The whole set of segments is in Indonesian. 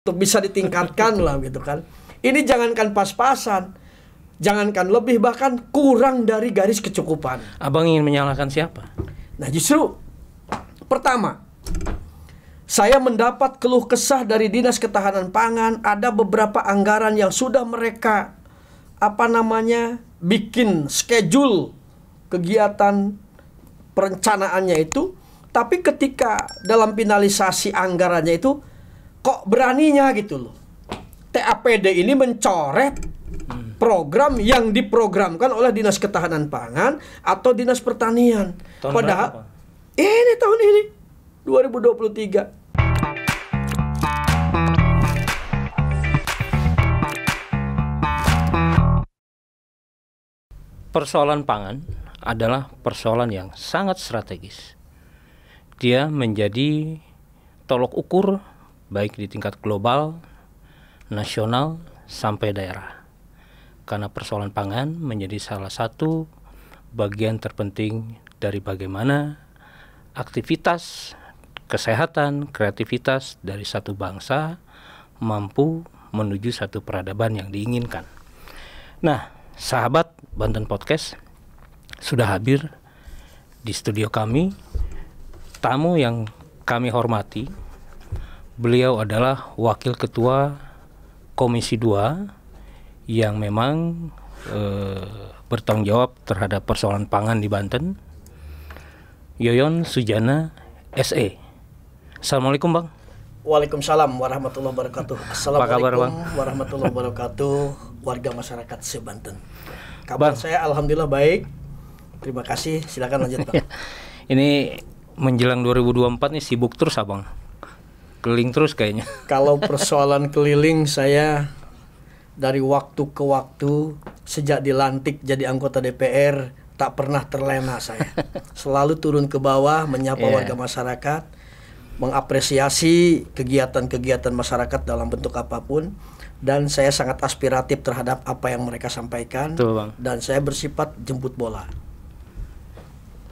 untuk bisa ditingkatkan lah gitu kan. Ini jangankan pas-pasan, jangankan lebih, bahkan kurang dari garis kecukupan. Abang ingin menyalahkan siapa? Nah justru pertama, saya mendapat keluh kesah dari Dinas Ketahanan Pangan, ada beberapa anggaran yang sudah mereka bikin schedule kegiatan perencanaannya itu, tapi ketika dalam finalisasi anggarannya itu kok beraninya gitu loh, TAPD ini mencoret program yang diprogramkan oleh Dinas Ketahanan Pangan atau Dinas Pertanian. Tahun Padahal berapa? ini tahun ini 2023. Persoalan pangan adalah persoalan yang sangat strategis. Dia menjadi tolok ukur baik di tingkat global, nasional, sampai daerah. Karena persoalan pangan menjadi salah satu bagian terpenting dari bagaimana aktivitas, kesehatan, kreativitas dari satu bangsa mampu menuju satu peradaban yang diinginkan. Nah, sahabat Banten Podcast, sudah hadir di studio kami tamu yang kami hormati. Beliau adalah Wakil Ketua Komisi 2 yang memang bertanggung jawab terhadap persoalan pangan di Banten, Yoyon Sujana SE. Assalamualaikum Bang. Waalaikumsalam warahmatullahi wabarakatuh. Assalamualaikum Bang? warahmatullahi wabarakatuh, warga masyarakat se-Banten. Kabar saya alhamdulillah baik. Terima kasih, silakan lanjut Bang. Ini menjelang 2024 nih sibuk terus Abang. Keliling terus kayaknya. Kalau persoalan keliling, saya dari waktu ke waktu sejak dilantik jadi anggota DPR tak pernah terlena saya. Selalu turun ke bawah menyapa warga masyarakat, mengapresiasi kegiatan-kegiatan masyarakat dalam bentuk apapun, dan saya sangat aspiratif terhadap apa yang mereka sampaikan. Betul, Bang. Dan saya bersifat jemput bola.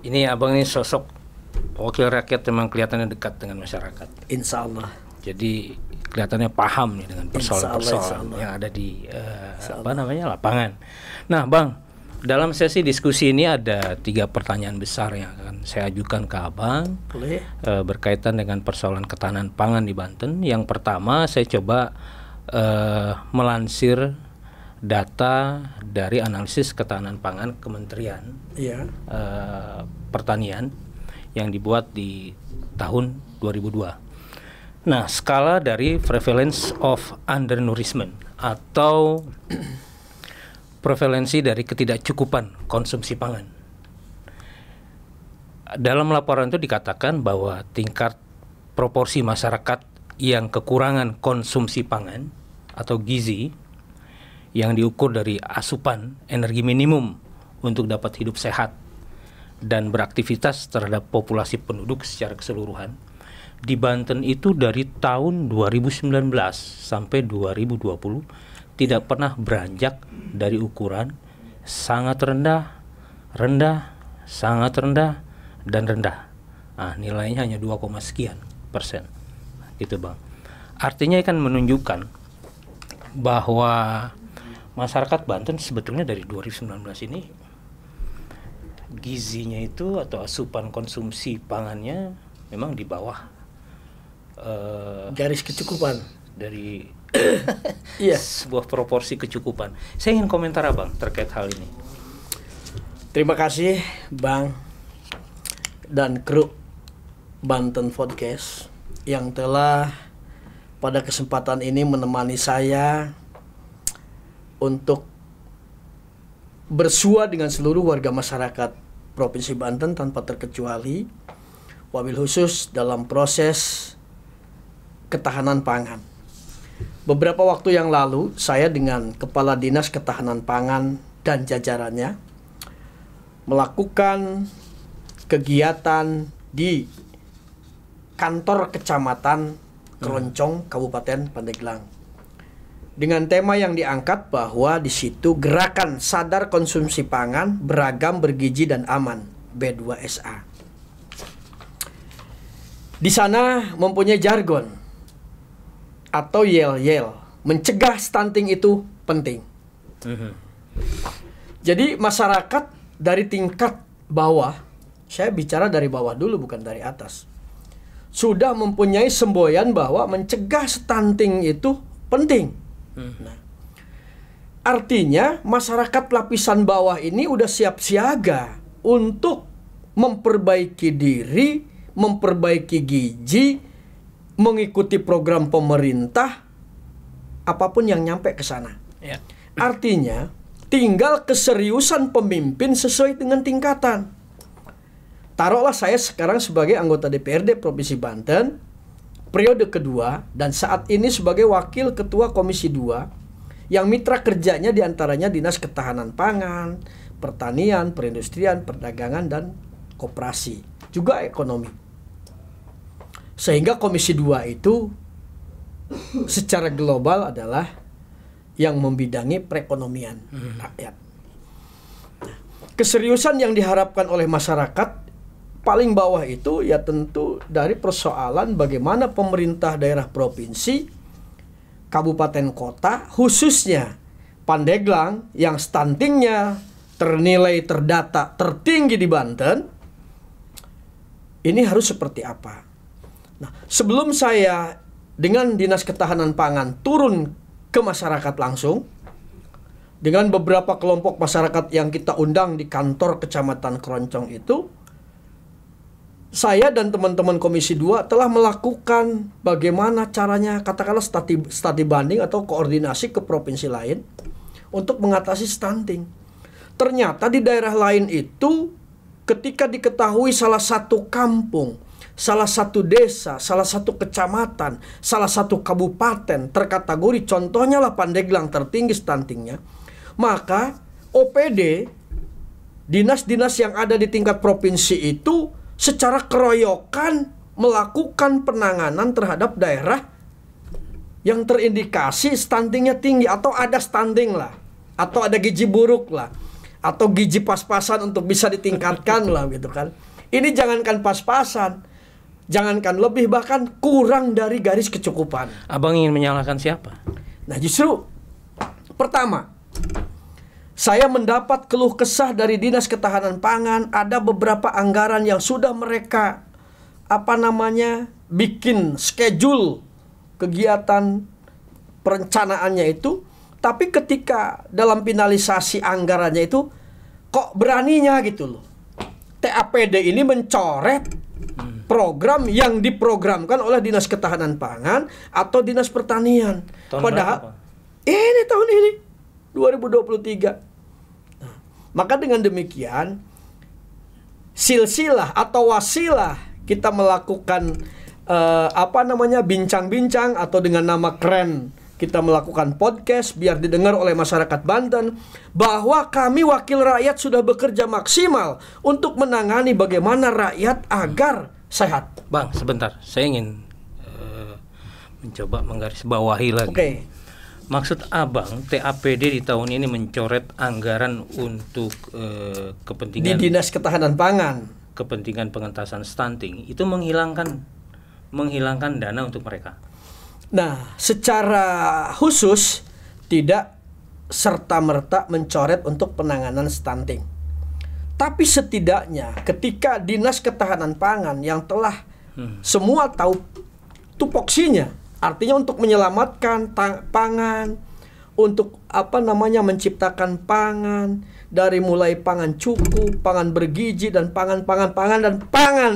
Ini Abang ini sosok wakil rakyat, memang kelihatannya dekat dengan masyarakat. Insya Allah. Jadi kelihatannya paham nih dengan persoalan-persoalan yang ada di lapangan. Nah Bang, dalam sesi diskusi ini ada 3 pertanyaan besar yang akan saya ajukan ke Abang. Boleh. Berkaitan dengan persoalan ketahanan pangan di Banten. Yang pertama, saya coba melansir data dari analisis ketahanan pangan Kementerian Pertanian yang dibuat di tahun 2002. Nah, skala dari prevalence of undernourishment atau prevalensi dari ketidakcukupan konsumsi pangan. Dalam laporan itu dikatakan bahwa tingkat proporsi masyarakat yang kekurangan konsumsi pangan atau gizi yang diukur dari asupan energi minimum untuk dapat hidup sehat dan beraktivitas terhadap populasi penduduk secara keseluruhan di Banten itu dari tahun 2019 sampai 2020 tidak pernah beranjak dari ukuran sangat rendah, rendah, sangat rendah, dan rendah. Nah, nilainya hanya 2, sekian persen. Gitu Bang. Artinya kan menunjukkan bahwa masyarakat Banten sebetulnya dari 2019 ini gizinya itu atau asupan konsumsi pangannya memang di bawah garis kecukupan dari sebuah proporsi kecukupan. Saya ingin komentar Abang terkait hal ini. Terima kasih Bang dan kru Banten Podcast yang telah pada kesempatan ini menemani saya untuk bersua dengan seluruh warga masyarakat Provinsi Banten tanpa terkecuali, wabil khusus dalam proses ketahanan pangan. Beberapa waktu yang lalu, saya dengan Kepala Dinas Ketahanan Pangan dan jajarannya melakukan kegiatan di kantor kecamatan Keroncong, Kabupaten Pandeglang. Dengan tema yang diangkat bahwa di situ gerakan sadar konsumsi pangan beragam, bergizi dan aman B2SA. Di sana mempunyai jargon atau yel-yel. Mencegah stunting itu penting. Jadi masyarakat dari tingkat bawah, saya bicara dari bawah dulu bukan dari atas, sudah mempunyai semboyan bahwa mencegah stunting itu penting. Nah, artinya masyarakat lapisan bawah ini udah siap siaga untuk memperbaiki diri, memperbaiki gizi, mengikuti program pemerintah, apapun yang nyampe ke sana. Ya. Artinya, tinggal keseriusan pemimpin sesuai dengan tingkatan. Taruhlah saya sekarang sebagai anggota DPRD Provinsi Banten, periode kedua, dan saat ini sebagai Wakil Ketua Komisi 2, yang mitra kerjanya diantaranya Dinas Ketahanan Pangan, Pertanian, Perindustrian, Perdagangan, dan Koperasi, juga ekonomi. Sehingga Komisi 2 itu secara global adalah yang membidangi perekonomian rakyat. Keseriusan yang diharapkan oleh masyarakat paling bawah itu ya tentu dari persoalan bagaimana pemerintah daerah provinsi, kabupaten kota, khususnya Pandeglang yang stuntingnya ternilai terdata tertinggi di Banten, ini harus seperti apa? Nah, sebelum saya dengan Dinas Ketahanan Pangan turun ke masyarakat langsung, dengan beberapa kelompok masyarakat yang kita undang di kantor Kecamatan Keroncong itu, saya dan teman-teman Komisi 2 telah melakukan bagaimana caranya, katakanlah studi banding atau koordinasi ke provinsi lain untuk mengatasi stunting. Ternyata di daerah lain itu, ketika diketahui salah satu kampung, salah satu desa, salah satu kecamatan, salah satu kabupaten terkategori contohnya lah Pandeglang tertinggi stuntingnya, maka OPD, dinas-dinas yang ada di tingkat provinsi itu secara keroyokan melakukan penanganan terhadap daerah yang terindikasi stuntingnya tinggi, atau ada stunting lah, atau ada gizi buruk lah, atau gizi pas-pasan untuk bisa ditingkatkan lah gitu kan. Ini jangankan pas-pasan, jangankan lebih, bahkan kurang dari garis kecukupan. Abang ingin menyalahkan siapa? Nah, justru pertama, saya mendapat keluh kesah dari Dinas Ketahanan Pangan, ada beberapa anggaran yang sudah mereka bikin schedule kegiatan perencanaannya itu, tapi ketika dalam finalisasi anggarannya itu kok beraninya gitu loh, TAPD ini mencoret program yang diprogramkan oleh Dinas Ketahanan Pangan atau Dinas Pertanian. Padahal ini tahun ini 2023. Nah, maka dengan demikian silsilah atau wasilah kita melakukan bincang-bincang, atau dengan nama keren kita melakukan podcast biar didengar oleh masyarakat Banten, bahwa kami wakil rakyat sudah bekerja maksimal untuk menangani bagaimana rakyat agar sehat. Bang, sebentar, saya ingin mencoba menggarisbawahi lagi. Oke. Maksud abang, TAPD di tahun ini mencoret anggaran untuk kepentingan di Dinas Ketahanan Pangan, kepentingan pengentasan stunting, itu menghilangkan dana untuk mereka. Nah, secara khusus tidak serta-merta mencoret untuk penanganan stunting. Tapi setidaknya ketika Dinas Ketahanan Pangan yang telah semua tahu tupoksinya, artinya untuk menyelamatkan pangan, untuk menciptakan pangan, dari mulai pangan cukup, pangan bergizi, dan pangan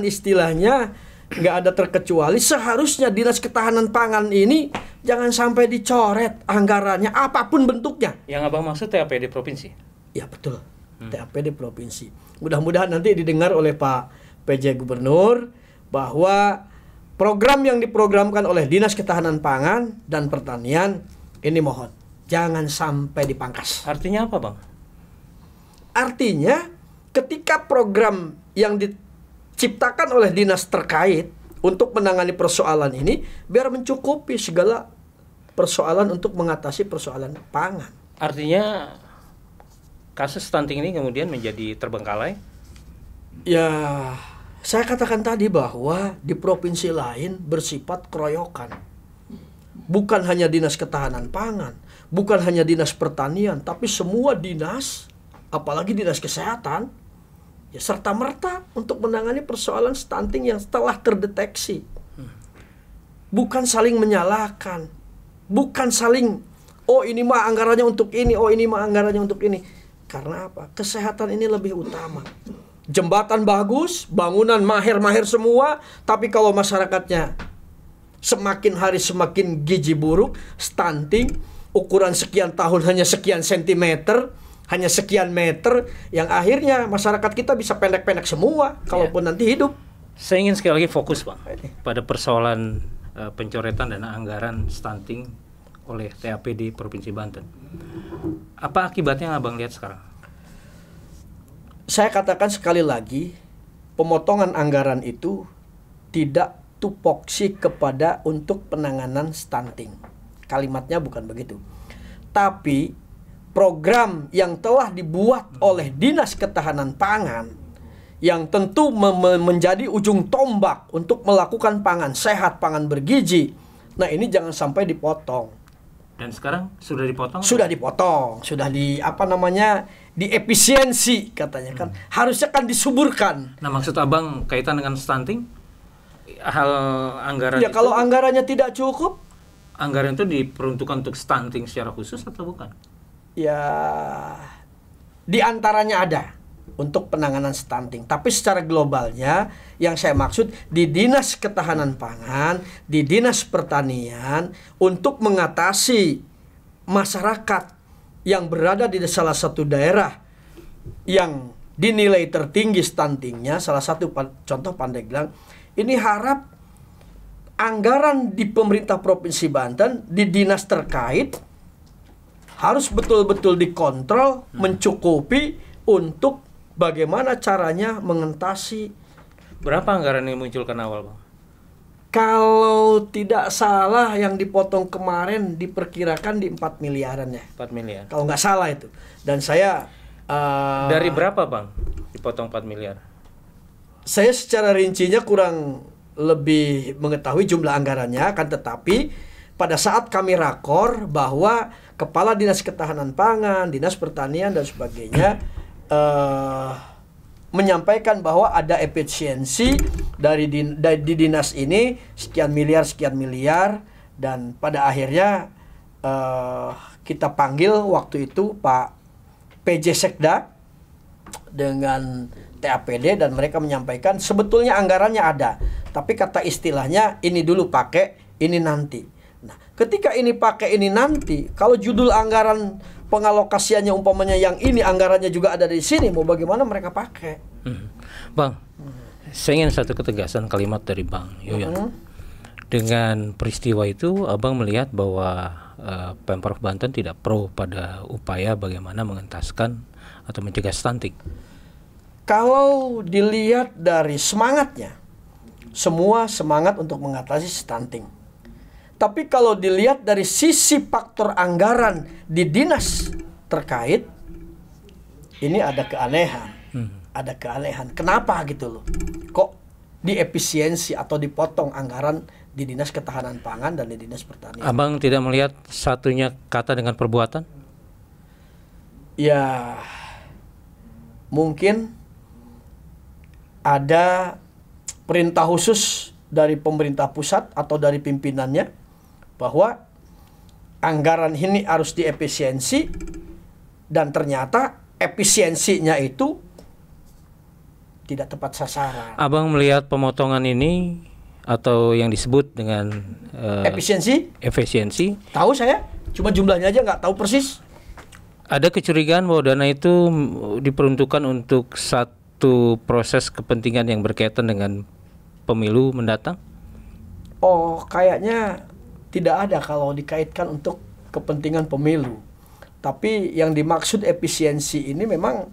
istilahnya nggak ada terkecuali. Seharusnya Dinas Ketahanan Pangan ini jangan sampai dicoret anggarannya apapun bentuknya. Yang abang maksud TAPD provinsi? Ya betul, TAPD provinsi. Mudah-mudahan nanti didengar oleh Pak PJ Gubernur bahwa program yang diprogramkan oleh Dinas Ketahanan Pangan dan Pertanian ini mohon jangan sampai dipangkas. Artinya apa, Bang? Artinya ketika program yang diciptakan oleh dinas terkait untuk menangani persoalan ini biar mencukupi segala persoalan untuk mengatasi persoalan pangan. Artinya kasus stunting ini kemudian menjadi terbengkalai? Ya, saya katakan tadi bahwa di provinsi lain bersifat keroyokan. bukan hanya Dinas Ketahanan Pangan, bukan hanya Dinas Pertanian, tapi semua dinas, apalagi Dinas Kesehatan, ya serta-merta untuk menangani persoalan stunting yang telah terdeteksi. Bukan saling menyalahkan, bukan saling, oh ini mah anggarannya untuk ini, oh ini mah anggarannya untuk ini. Karena apa? Kesehatan ini lebih utama. Jembatan bagus, bangunan mahir-mahir semua, tapi kalau masyarakatnya semakin hari semakin gizi buruk, stunting, ukuran sekian tahun hanya sekian sentimeter, hanya sekian meter, yang akhirnya masyarakat kita bisa pendek-pendek semua, kalaupun nanti hidup. Saya ingin sekali lagi fokus, Bang, pada persoalan pencoretan dana anggaran stunting oleh TAPD Provinsi Banten. Apa akibatnya yang Abang lihat sekarang? Saya katakan sekali lagi, pemotongan anggaran itu tidak tupoksi kepada untuk penanganan stunting. Kalimatnya bukan begitu. Tapi program yang telah dibuat oleh Dinas Ketahanan Pangan yang tentu menjadi ujung tombak untuk melakukan pangan sehat, pangan bergizi. Nah, ini jangan sampai dipotong. Dan sekarang sudah dipotong? Sudah dipotong, sudah diefisiensi katanya kan. Harusnya kan disuburkan. Nah, maksud Abang kaitan dengan stunting? Hal anggaran ya, kalau anggarannya tidak cukup, anggaran itu diperuntukkan untuk stunting secara khusus atau bukan? Ya, di antaranya ada untuk penanganan stunting. Tapi secara globalnya yang saya maksud di Dinas Ketahanan Pangan, di Dinas Pertanian untuk mengatasi masyarakat yang berada di salah satu daerah yang dinilai tertinggi stuntingnya, salah satu contoh Pandeglang, ini harap anggaran di pemerintah Provinsi Banten, di dinas terkait harus betul-betul dikontrol, mencukupi untuk bagaimana caranya mengatasi. Berapa anggaran yang munculkan awal, Bang? Kalau tidak salah yang dipotong kemarin diperkirakan di 4 miliaran ya. 4 miliar. Kalau nggak salah itu. Dan saya dari berapa, Bang, dipotong 4 miliar? Saya secara rincinya kurang lebih mengetahui jumlah anggarannya, akan tetapi pada saat kami rakor bahwa Kepala Dinas Ketahanan Pangan, Dinas Pertanian dan sebagainya menyampaikan bahwa ada efisiensi di dinas ini sekian miliar, dan pada akhirnya kita panggil waktu itu Pak PJ Sekda dengan TAPD dan mereka menyampaikan sebetulnya anggarannya ada, tapi kata istilahnya ini dulu pakai, ini nanti. Nah, ketika ini pakai, ini nanti, kalau judul anggaran pengalokasiannya umpamanya yang ini anggarannya juga ada di sini, mau bagaimana mereka pakai? Bang, saya ingin satu ketegasan kalimat dari Bang Yoyon. Dengan peristiwa itu, Abang melihat bahwa Pemprov Banten tidak pro pada upaya bagaimana mengentaskan atau mencegah stunting. Kalau dilihat dari semangatnya, semua semangat untuk mengatasi stunting. Tapi kalau dilihat dari sisi faktor anggaran di dinas terkait, ini ada keanehan. Ada keanehan. Kenapa gitu loh? Kok diefisiensi atau dipotong anggaran di Dinas Ketahanan Pangan dan di Dinas Pertanian? Abang tidak melihat satunya kata dengan perbuatan? Ya, mungkin ada perintah khusus dari pemerintah pusat atau dari pimpinannya bahwa anggaran ini harus diefisiensi, dan ternyata efisiensinya itu tidak tepat sasaran. Abang melihat pemotongan ini atau yang disebut dengan efisiensi? Tahu saya, cuma jumlahnya aja nggak tahu persis. Ada kecurigaan bahwa dana itu diperuntukkan untuk satu proses kepentingan yang berkaitan dengan pemilu mendatang? Oh, kayaknya tidak ada kalau dikaitkan untuk kepentingan pemilu. Tapi yang dimaksud efisiensi ini memang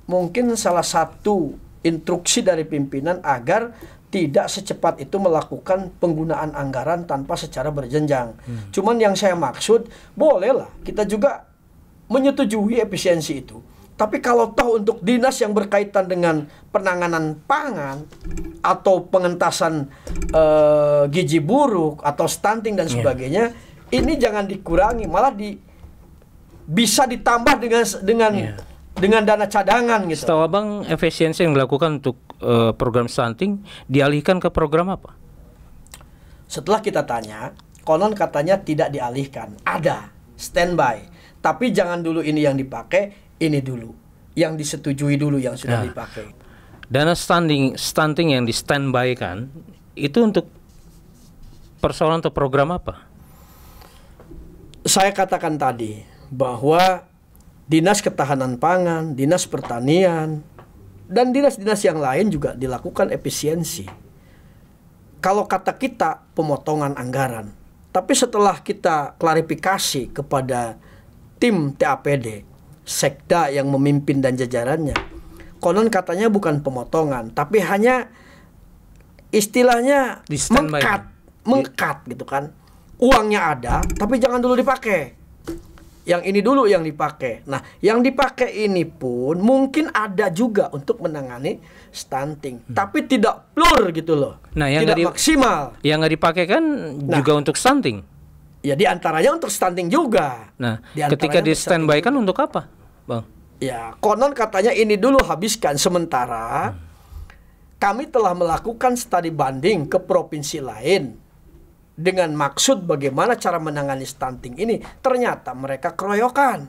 mungkin salah satu instruksi dari pimpinan agar tidak secepat itu melakukan penggunaan anggaran tanpa secara berjenjang. Cuman yang saya maksud, bolehlah kita juga menyetujui efisiensi itu. Tapi kalau toh untuk dinas yang berkaitan dengan penanganan pangan atau pengentasan gizi buruk atau stunting dan sebagainya, ini jangan dikurangi, malah bisa ditambah dengan dana cadangan gitu. Setahu Abang, efisiensi yang dilakukan untuk program stunting dialihkan ke program apa? Setelah kita tanya, konon katanya tidak dialihkan, ada standby. Tapi jangan dulu ini yang dipakai, ini dulu yang disetujui dulu yang sudah dipakai. Dana stunting yang di standby kan itu untuk persoalan atau program apa? Saya katakan tadi bahwa Dinas Ketahanan Pangan, Dinas Pertanian, dan dinas-dinas yang lain juga dilakukan efisiensi. Kalau kata kita pemotongan anggaran, tapi setelah kita klarifikasi kepada tim TAPD, Sekda yang memimpin dan jajarannya, konon katanya bukan pemotongan, tapi hanya istilahnya mengkat gitu kan. Uangnya ada, tapi jangan dulu dipakai. Yang ini dulu yang dipakai. Nah, yang dipakai ini pun mungkin ada juga untuk menangani stunting, tapi tidak plur gitu loh. Nah, yang tidak maksimal. Yang nggak dipakai kan juga untuk stunting. Ya, diantaranya untuk stunting juga. Nah, ketika di standby kan untuk apa, Bang? Ya, konon katanya ini dulu habiskan, sementara kami telah melakukan studi banding ke provinsi lain dengan maksud bagaimana cara menangani stunting ini. Ternyata mereka keroyokan.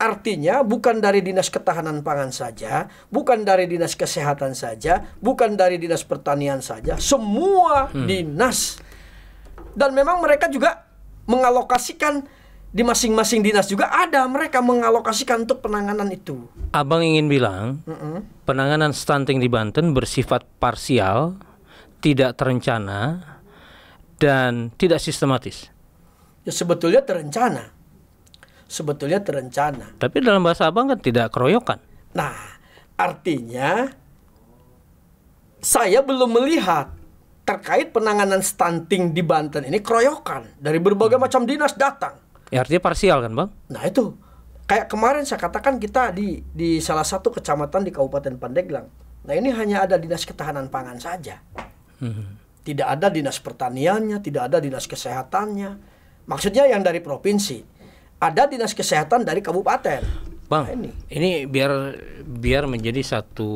Artinya bukan dari Dinas Ketahanan Pangan saja, bukan dari Dinas Kesehatan saja, bukan dari Dinas Pertanian saja, semua dinas. Dan memang mereka juga mengalokasikan di masing-masing dinas juga ada mereka mengalokasikan untuk penanganan itu. Abang ingin bilang penanganan stunting di Banten bersifat parsial, tidak terencana, dan tidak sistematis. Ya, sebetulnya terencana. Tapi dalam bahasa Abang kan tidak keroyokan. Nah, artinya saya belum melihat terkait penanganan stunting di Banten ini keroyokan dari berbagai macam dinas datang. Ya, artinya parsial kan, Bang? Nah, itu kayak kemarin saya katakan kita di salah satu kecamatan di Kabupaten Pandeglang. Nah, ini hanya ada Dinas Ketahanan Pangan saja. Tidak ada Dinas Pertaniannya, tidak ada Dinas Kesehatannya. Maksudnya yang dari provinsi. Ada Dinas Kesehatan dari kabupaten. Bang, nah, ini biar menjadi satu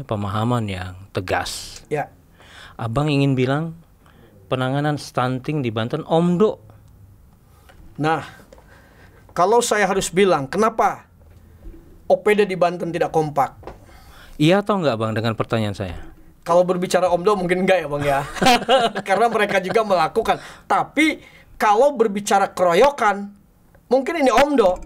pemahaman yang tegas. Ya. Abang ingin bilang penanganan stunting di Banten omdo. Nah, kalau saya harus bilang kenapa OPD di Banten tidak kompak? Iya atau enggak, Bang, dengan pertanyaan saya? Kalau berbicara omdo mungkin enggak ya, Bang ya. Karena mereka juga melakukan. Tapi kalau berbicara keroyokan, mungkin ini omdo.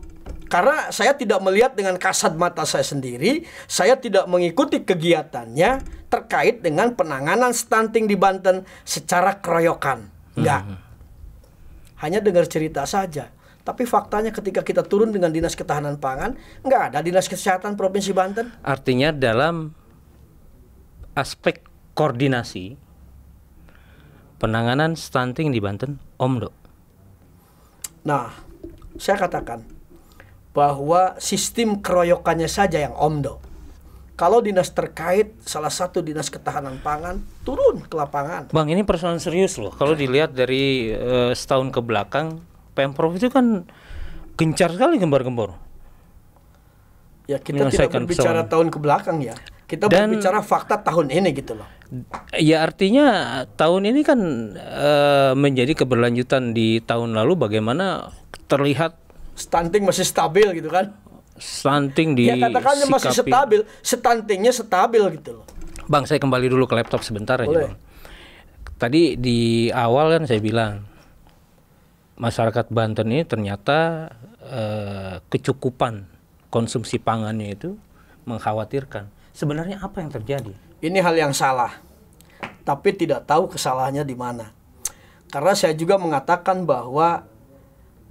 Karena saya tidak melihat dengan kasat mata saya sendiri, saya tidak mengikuti kegiatannya terkait dengan penanganan stunting di Banten secara keroyokan. Enggak. Hanya dengar cerita saja. Tapi faktanya ketika kita turun dengan Dinas Ketahanan Pangan, enggak ada Dinas Kesehatan Provinsi Banten. Artinya dalam aspek koordinasi penanganan stunting di Banten omdo. Nah, saya katakan bahwa sistem keroyokannya saja yang omdo. Kalau dinas terkait, salah satu Dinas Ketahanan Pangan turun ke lapangan. Bang, ini persoalan serius loh. Kalau dilihat dari setahun ke belakang, Pemprov itu kan gencar sekali gembar-gembor. Ya, kita tidak berbicara tahun ke belakang ya. Kita berbicara fakta tahun ini gitu loh. Ya, artinya tahun ini kan menjadi keberlanjutan di tahun lalu. Bagaimana terlihat stunting masih stabil gitu kan? Stunting di ya katakannya masih stabil, stuntingnya stabil gitu loh. Bang, saya kembali dulu ke laptop sebentar aja, Bang. Tadi di awal kan saya bilang masyarakat Banten ini ternyata kecukupan konsumsi pangannya itu mengkhawatirkan. Sebenarnya apa yang terjadi? Ini hal yang salah, tapi tidak tahu kesalahannya di mana. Karena saya juga mengatakan bahwa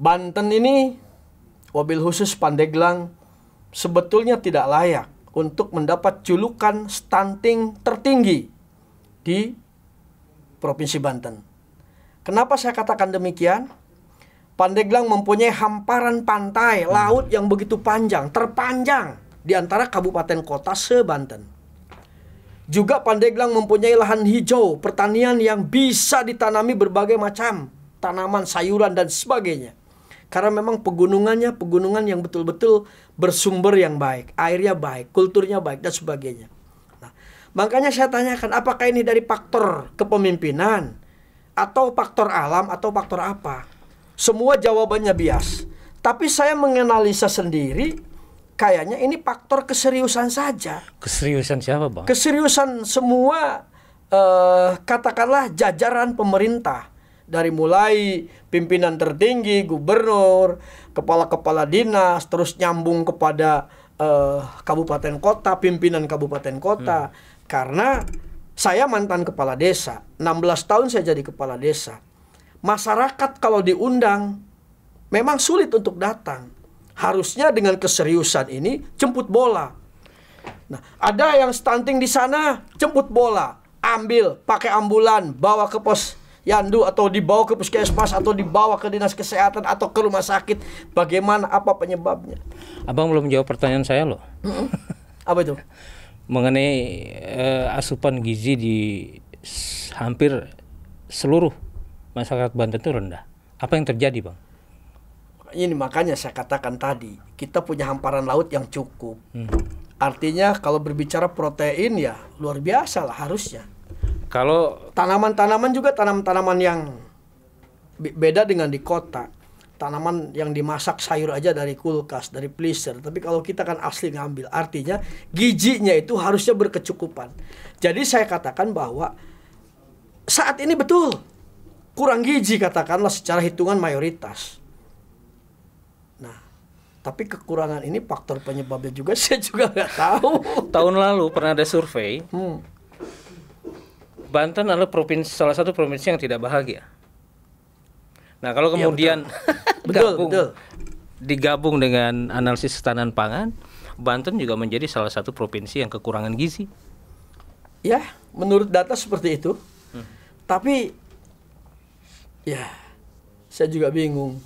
Banten ini, wabil khusus Pandeglang, sebetulnya tidak layak untuk mendapat julukan stunting tertinggi di Provinsi Banten. Kenapa saya katakan demikian? Pandeglang mempunyai hamparan pantai laut yang begitu panjang, terpanjang di antara kabupaten kota se-Banten. Juga Pandeglang mempunyai lahan hijau, pertanian yang bisa ditanami berbagai macam tanaman, sayuran dan sebagainya. Karena memang pegunungannya pegunungan yang betul-betul bersumber yang baik, airnya baik, kulturnya baik dan sebagainya. Nah, makanya saya tanyakan, apakah ini dari faktor kepemimpinan atau faktor alam atau faktor apa? Semua jawabannya bias. Tapi saya menganalisa sendiri, kayaknya ini faktor keseriusan saja. Keseriusan siapa, Bang? Keseriusan semua katakanlah jajaran pemerintah. Dari mulai pimpinan tertinggi, gubernur, kepala-kepala dinas, terus nyambung kepada kabupaten kota, pimpinan kabupaten kota. Karena saya mantan kepala desa, 16 tahun saya jadi kepala desa. Masyarakat kalau diundang memang sulit untuk datang. Harusnya dengan keseriusan ini jemput bola. Nah, ada yang stunting di sana, jemput bola, ambil pakai ambulan, bawa ke pos yandu atau dibawa ke puskesmas atau dibawa ke dinas kesehatan atau ke rumah sakit. Bagaimana, apa penyebabnya? Abang belum jawab pertanyaan saya loh. Apa itu? Mengenai asupan gizi di hampir seluruh masyarakat Banten itu rendah. Apa yang terjadi, Bang? Ini makanya saya katakan tadi, kita punya hamparan laut yang cukup. Artinya kalau berbicara protein ya luar biasa lah harusnya. Kalau tanaman-tanaman juga tanaman-tanaman yang beda dengan di kota. Tanaman yang dimasak sayur aja dari kulkas, dari freezer. Tapi kalau kita kan asli ngambil, artinya gizinya itu harusnya berkecukupan. Jadi saya katakan bahwa saat ini betul kurang gizi, katakanlah secara hitungan mayoritas. Nah, tapi kekurangan ini faktor penyebabnya juga saya juga nggak tahu. Tahun lalu pernah ada survei, Banten adalah salah satu provinsi yang tidak bahagia. Nah, kalau kemudian betul. digabung dengan analisis ketahanan pangan, Banten juga menjadi salah satu provinsi yang kekurangan gizi. Ya, menurut data seperti itu. Tapi ya, saya juga bingung.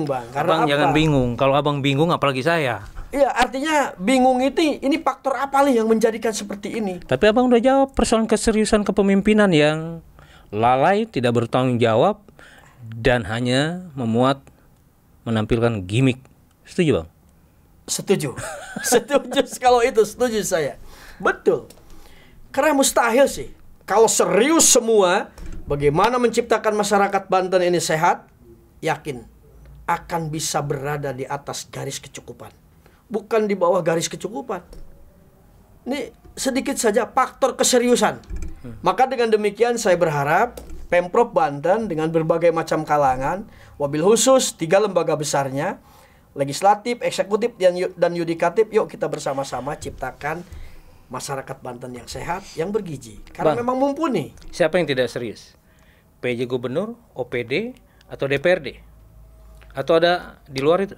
Bang. Karena Abang jangan bingung. Kalau abang bingung, apalagi saya. Iya, artinya bingung itu, ini faktor apa nih yang menjadikan seperti ini? Tapi abang udah jawab, persoalan keseriusan kepemimpinan yang lalai, tidak bertanggung jawab, dan hanya menampilkan gimmick. Setuju, Bang? Setuju. Kalau itu setuju saya. Betul. Karena mustahil sih. Kalau serius semua, bagaimana menciptakan masyarakat Banten ini sehat, yakin akan bisa berada di atas garis kecukupan. Bukan di bawah garis kecukupan. Ini sedikit saja faktor keseriusan. Maka dengan demikian saya berharap Pemprov Banten dengan berbagai macam kalangan, wabil khusus 3 lembaga besarnya, legislatif, eksekutif, dan yudikatif, yuk kita bersama-sama ciptakan masyarakat Banten yang sehat, yang bergizi. Karena Bang, memang mumpuni. Siapa yang tidak serius? PJ Gubernur, OPD, atau DPRD? Atau ada di luar itu?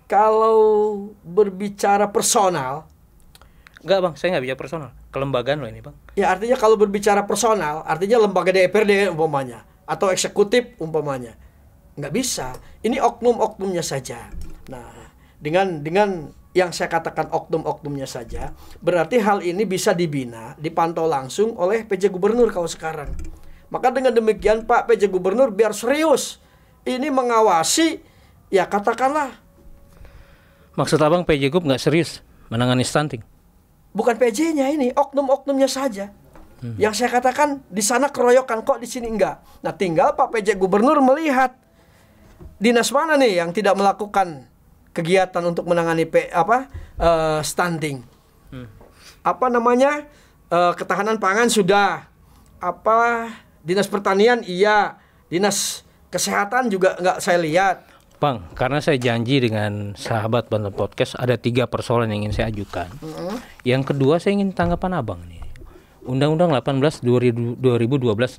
Kalau berbicara personal, enggak, Bang, saya nggak bicara personal. Kelembagaan loh ini, Bang. ya artinya kalau berbicara personal, artinya lembaga DPRD umpamanya, atau eksekutif umpamanya, nggak bisa. Ini oknum-oknumnya saja. Nah, dengan yang saya katakan oknum-oknumnya saja, berarti hal ini bisa dibina, dipantau langsung oleh PJ Gubernur kalau sekarang. Maka dengan demikian Pak PJ Gubernur biar serius ini mengawasi, ya katakanlah. Maksud abang PJ Gub nggak serius menangani stunting? Bukan PJ-nya ini, oknum-oknumnya saja. Yang saya katakan di sana keroyokan, kok di sini enggak. Nah, tinggal Pak PJ Gubernur melihat dinas mana nih yang tidak melakukan kegiatan untuk menangani stunting. Apa namanya? Ketahanan pangan sudah. Dinas pertanian iya, dinas kesehatan juga nggak saya lihat. Bang, karena saya janji dengan sahabat Banten Podcast ada 3 persoalan yang ingin saya ajukan. Yang kedua saya ingin tanggapan abang nih. Undang-Undang 18 2012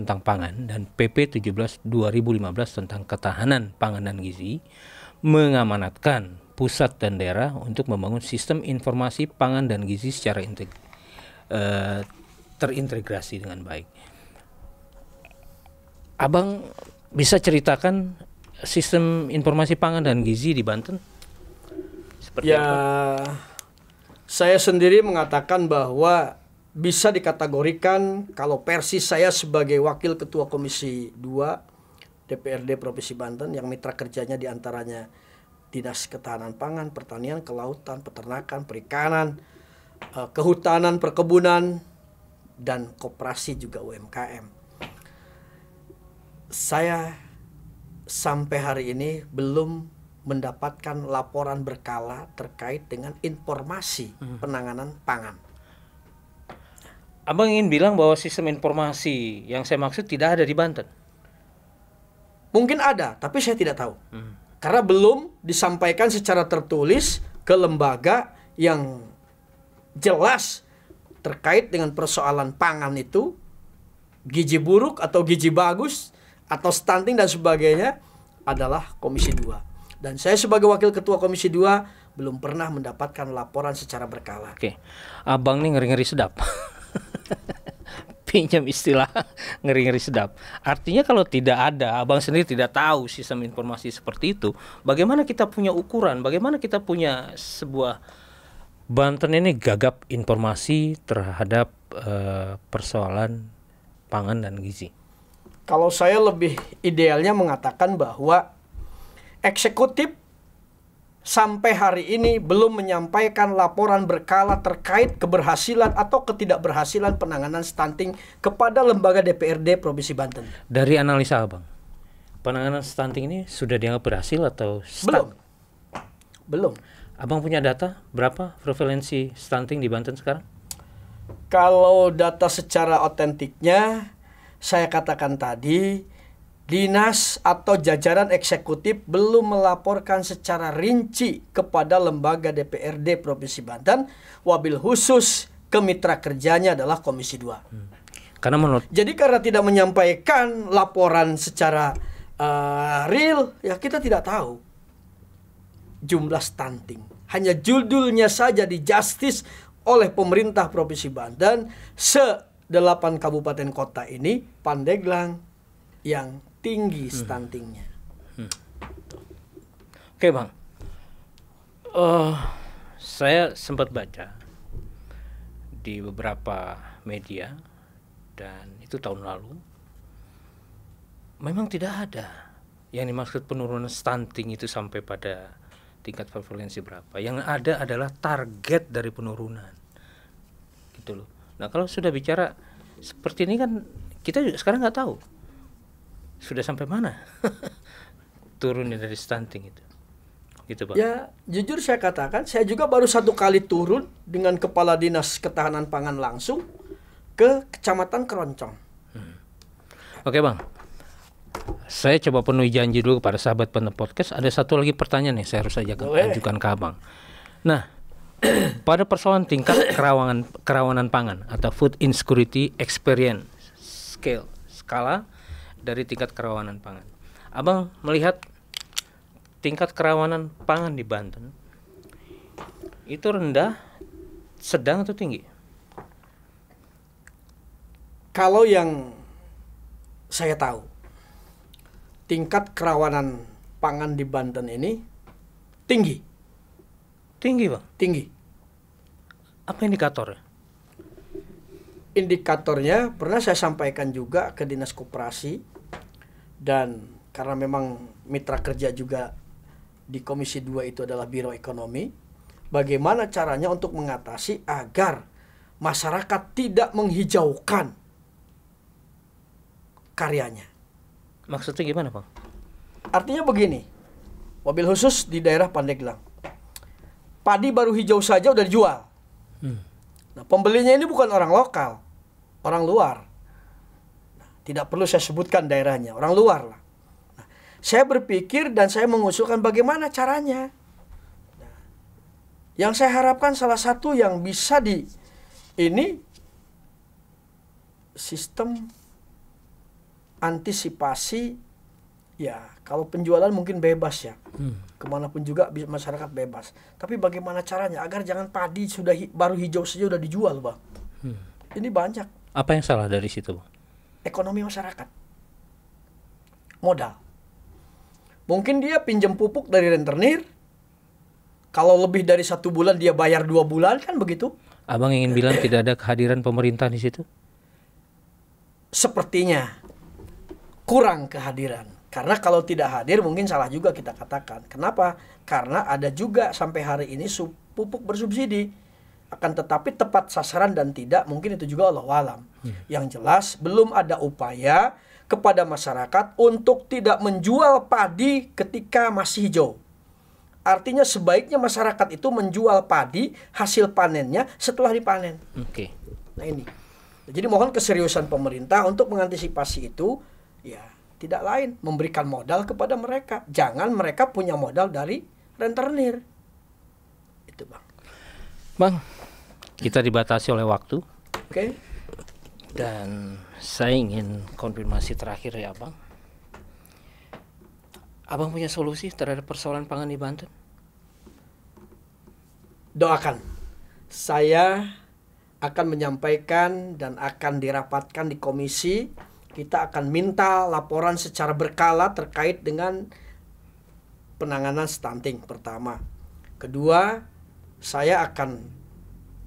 tentang pangan dan PP 17 2015 tentang ketahanan pangan dan gizi mengamanatkan pusat dan daerah untuk membangun sistem informasi pangan dan gizi secara terintegrasi dengan baik. Abang bisa ceritakan sistem informasi pangan dan gizi di Banten? Seperti Ya, apa? saya sendiri mengatakan bahwa bisa dikategorikan kalau versi saya sebagai Wakil Ketua Komisi 2 DPRD Provinsi Banten yang mitra kerjanya diantaranya Dinas Ketahanan Pangan, Pertanian, Kelautan, Peternakan, Perikanan, Kehutanan, Perkebunan, dan Koperasi juga UMKM. Saya sampai hari ini belum mendapatkan laporan berkala terkait dengan informasi penanganan pangan. Abang ingin bilang bahwa sistem informasi yang saya maksud tidak ada di Banten? Mungkin ada, tapi saya tidak tahu. Karena belum disampaikan secara tertulis ke lembaga yang jelas terkait dengan persoalan pangan itu, gizi buruk atau gizi bagus, atau stunting dan sebagainya, adalah Komisi 2. Dan saya sebagai Wakil Ketua Komisi 2 belum pernah mendapatkan laporan secara berkala. Oke, abang nih ngeri-ngeri sedap. Pinjam istilah ngeri-ngeri sedap. Artinya kalau tidak ada, abang sendiri tidak tahu sistem informasi seperti itu, bagaimana kita punya ukuran, bagaimana kita punya sebuah Banten ini gagap informasi terhadap persoalan pangan dan gizi? Kalau saya lebih idealnya mengatakan bahwa eksekutif sampai hari ini belum menyampaikan laporan berkala terkait keberhasilan atau ketidakberhasilan penanganan stunting kepada lembaga DPRD Provinsi Banten. Dari analisa abang, penanganan stunting ini sudah dianggap berhasil atau stuck? Belum. Abang punya data berapa prevalensi stunting di Banten sekarang? Kalau data secara otentiknya, saya katakan tadi, dinas atau jajaran eksekutif belum melaporkan secara rinci kepada lembaga DPRD Provinsi Banten, wabil khusus ke mitra kerjanya adalah Komisi 2. Karena menurut Jadi karena tidak menyampaikan laporan secara real, ya kita tidak tahu jumlah stunting. Hanya judulnya saja di Justice oleh pemerintah Provinsi Banten, se-8 kabupaten kota ini Pandeglang yang tinggi stuntingnya. Oke bang, saya sempat baca di beberapa media dan itu tahun lalu, memang tidak ada yang dimaksud penurunan stunting itu sampai pada tingkat prevalensi berapa. Yang ada adalah target dari penurunan, gitu loh. Nah kalau sudah bicara seperti ini kan kita juga sekarang nggak tahu sudah sampai mana turunnya dari stunting itu, gitu Pak. Ya jujur saya katakan, saya juga baru 1 kali turun dengan Kepala Dinas Ketahanan Pangan langsung ke Kecamatan Keroncong. Oke bang, saya coba penuhi janji dulu kepada sahabat penonton podcast. Ada satu lagi pertanyaan yang saya harus ajukan ke abang. Nah, pada persoalan tingkat kerawanan pangan atau food insecurity experience skala dari tingkat kerawanan pangan, abang melihat tingkat kerawanan pangan di Banten itu rendah, sedang atau tinggi? Kalau yang saya tahu, tingkat kerawanan pangan di Banten ini tinggi. Tinggi bang? Tinggi. Apa indikatornya? Indikatornya pernah saya sampaikan juga ke Dinas Koperasi, dan karena memang mitra kerja juga di Komisi 2 itu adalah Biro Ekonomi, bagaimana caranya untuk mengatasi agar masyarakat tidak menghijaukan karyanya. Maksudnya gimana bang? Artinya begini, wabil khusus di daerah Pandeglang, padi baru hijau saja udah dijual. Nah, pembelinya ini bukan orang lokal, orang luar. Nah, tidak perlu saya sebutkan daerahnya, orang luar lah. Nah, saya berpikir dan saya mengusulkan bagaimana caranya. Nah, yang saya harapkan salah satu yang bisa ini sistem antisipasi, ya kalau penjualan mungkin bebas ya, kemanapun juga masyarakat bebas. Tapi bagaimana caranya agar jangan padi sudah baru hijau saja udah dijual bang. Ini banyak. Apa yang salah dari situ bang? Ekonomi masyarakat. modal. Mungkin dia pinjam pupuk dari rentenir, kalau lebih dari 1 bulan dia bayar 2 bulan, kan begitu. Abang ingin bilang tidak ada kehadiran pemerintah di situ? Sepertinya kurang kehadiran. Karena kalau tidak hadir mungkin salah juga kita katakan. Kenapa? Karena ada juga sampai hari ini pupuk bersubsidi. Akan tetapi tepat sasaran dan tidak, mungkin itu juga Allahu alam. Yang jelas belum ada upaya kepada masyarakat untuk tidak menjual padi ketika masih hijau. Artinya sebaiknya masyarakat itu menjual padi hasil panennya setelah dipanen. Oke. Nah ini. Jadi mohon keseriusan pemerintah untuk mengantisipasi itu, ya tidak lain memberikan modal kepada mereka. Jangan mereka punya modal dari rentenir. Itu Bang. Bang, kita dibatasi oleh waktu. Oke. Dan saya ingin konfirmasi terakhir ya Abang. Abang punya solusi terhadap persoalan pangan di Banten? Doakan. Saya akan menyampaikan dan akan dirapatkan di komisi. Kita akan minta laporan secara berkala terkait dengan penanganan stunting pertama. Kedua, saya akan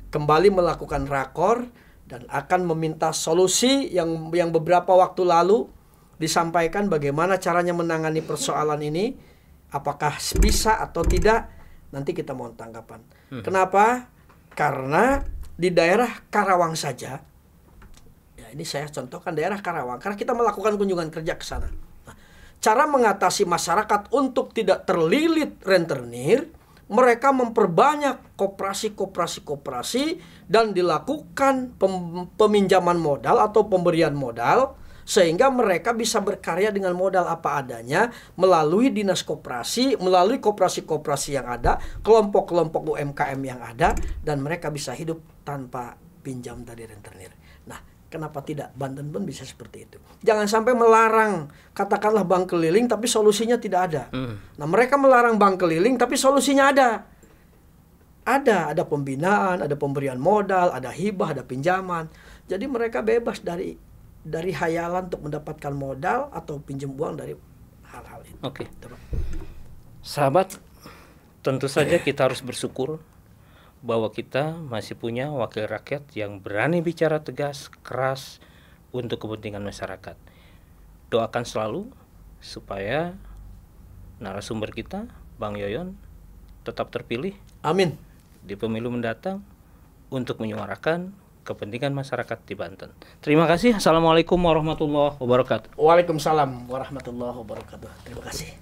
kembali melakukan rakor dan akan meminta solusi yang beberapa waktu lalu disampaikan bagaimana caranya menangani persoalan ini. Apakah bisa atau tidak, nanti kita mohon tanggapan. Kenapa? Karena di daerah Karawang saja, ya ini saya contohkan daerah Karawang, karena kita melakukan kunjungan kerja ke sana. Nah, cara mengatasi masyarakat untuk tidak terlilit rentenir, mereka memperbanyak koperasi dan dilakukan peminjaman modal atau pemberian modal, sehingga mereka bisa berkarya dengan modal apa adanya melalui dinas koperasi, melalui koperasi-koperasi yang ada, kelompok-kelompok UMKM yang ada, dan mereka bisa hidup tanpa pinjam dari rentenir. Nah, kenapa tidak Banten pun bisa seperti itu? Jangan sampai melarang, katakanlah bank keliling tapi solusinya tidak ada. Nah, mereka melarang bank keliling tapi solusinya ada. Ada pembinaan, ada pemberian modal, ada hibah, ada pinjaman. Jadi mereka bebas dari hayalan untuk mendapatkan modal atau pinjam uang dari hal-hal itu. Oke. Sahabat, tentu saja kita harus bersyukur bahwa kita masih punya wakil rakyat yang berani bicara tegas, keras untuk kepentingan masyarakat. Doakan selalu supaya narasumber kita, Bang Yoyon, tetap terpilih. Amin. Di pemilu mendatang untuk menyuarakan kepentingan masyarakat di Banten. Terima kasih. Assalamualaikum warahmatullahi wabarakatuh. Waalaikumsalam warahmatullahi wabarakatuh. Terima kasih.